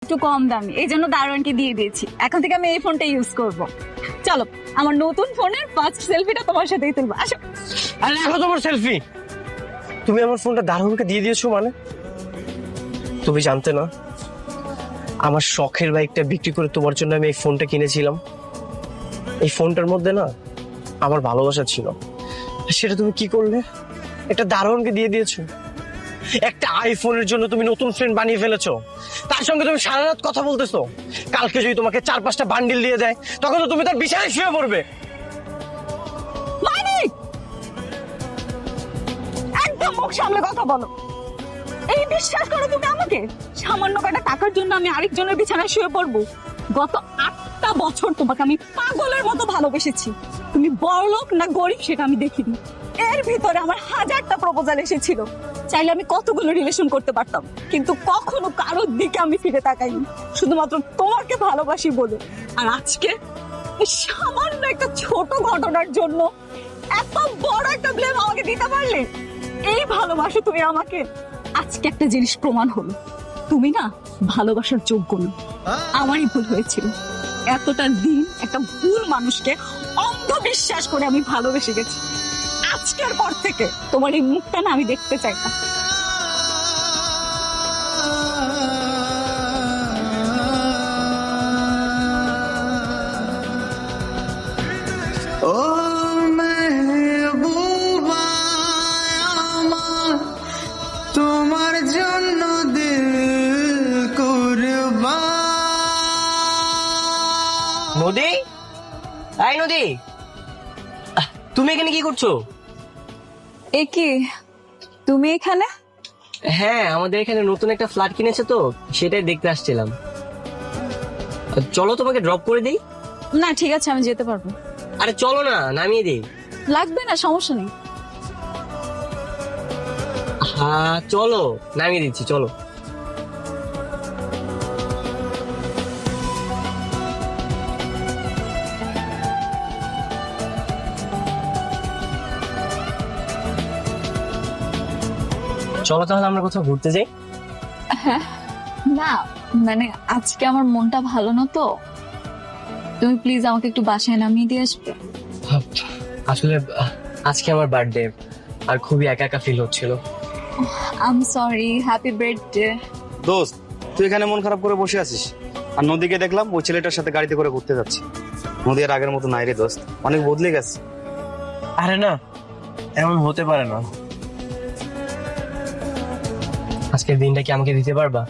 একটু কম দামি, এই জন্য দারোয়ানকে দিয়ে দিয়েছি। এখন থেকে আমি এই ফোনটা ইউজ করব। চলো আমার নতুন ফোনের ফার্স্ট সেলফিটা তোমার সাথেই তুলবো, আসো। আরে দেখো তোমার সেলফি। তুমি আমার ফোনটা দারোয়ানকে দিয়ে দিয়েছো মানে? তুমি জানতে না আমার শখের বাইকটা বিক্রি করে তোমার জন্য আমি এই ফোনটা কিনেছিলাম। এই ফোনটার মধ্যে না আমার ভালোবাসা ছিল, সেটা তুমি কি করলে? একটা দারোয়ানকে দিয়ে দিয়েছো। একটা আইফোনের জন্য তুমি নতুন ফ্রেন্ড বানিয়ে ফেলেছো, তার সঙ্গে তুমি সারা রাত কথা বলতেছো। কালকে যদি তোমাকে 4-5টা বান্ডিল দিয়ে দেয় তখন তো তুমি তার বিছানায় শুয়ে পড়বে। মানিক, একদম মুখ সামলে কথা বলো। এই বিশ্বাস করো তুমি আমাকে? সামান্য কটা টাকার জন্য আমি আরেকজনের বিছানায় শুয়ে পড়বো? গত 8টা বছর তোমাকে আমি পাগলের মতো ভালোবেসেছি। তুমি বড়লোক না গরিব সেটা আমি দেখিনি। এর ভিতরে আমার হাজারটা প্রপোজাল এসেছিল, চাইলে আমি কতগুলো রিলেশন করতে পারতাম, কিন্তু কখনো কারোর দিকে আমি ফিরে তাকাইনি, শুধুমাত্র তোমাকে ভালোবাসি বলে। আর আজকে এই সামান্য একটা ছোট ঘটনার জন্য এত বড় একটা ব্লেম আমাকে দিতে পারলে? এই ভালোবাসো তুমি আমাকে? আজকে একটা জিনিস প্রমাণ হলো, তুমি না ভালোবাসার যোগ্য না। আমারই ভুল হয়েছিল, এতটা দিন একটা ভুল মানুষকে অন্ধবিশ্বাস করে আমি ভালোবেসে গেছি। আজকের পর থেকে তোমার এই মুখটা না আমি দেখতে চাই না। ও মেহবুবা আমার, তোমার জন্য দিল কুরবান। নদী, এই নদী, তুমি এখানে কি করছো? এ কি, তুমি এখানে? হ্যাঁ, আমাদের এখানে নতুন একটা ফ্ল্যাট কিনেছে তো, সেটাই দেখতে আসছিলাম। চলো তোমাকে ড্রপ করে দিই। না ঠিক আছে, আমি যেতে পারবো। আরে চলো না, নামিয়ে দিই। লাগবে না, সমস্যা নেই। হ্যাঁ চলো, নামিয়ে দিচ্ছি, চলো। চলো তাহলে আমরা কোথাও ঘুরতে যাই। না মানে আজকে আমার মনটা ভালো না তো, তুমি প্লিজ আমাকে একটু বাসায় নামিয়ে দিয়ে আসবে। আসলে আজকে আমার বার্থডে, আর খুবই একা একা ফিল হচ্ছিল। I am sorry, happy birthday. দোস্ত, তুই এখানে মন খারাপ করে বসে আছিস, আর নদীকে দেখলাম ওই ছেলেটার সাথে গাড়িতে করে ঘুরতে যাচ্ছে। নদী আর আগের মতো নাই রে দোস্ত, অনেক বদলে গেছে। আরে না, এমন হতে পারে না। আজকের দিনটা কি আমাকে দিতে পারবা?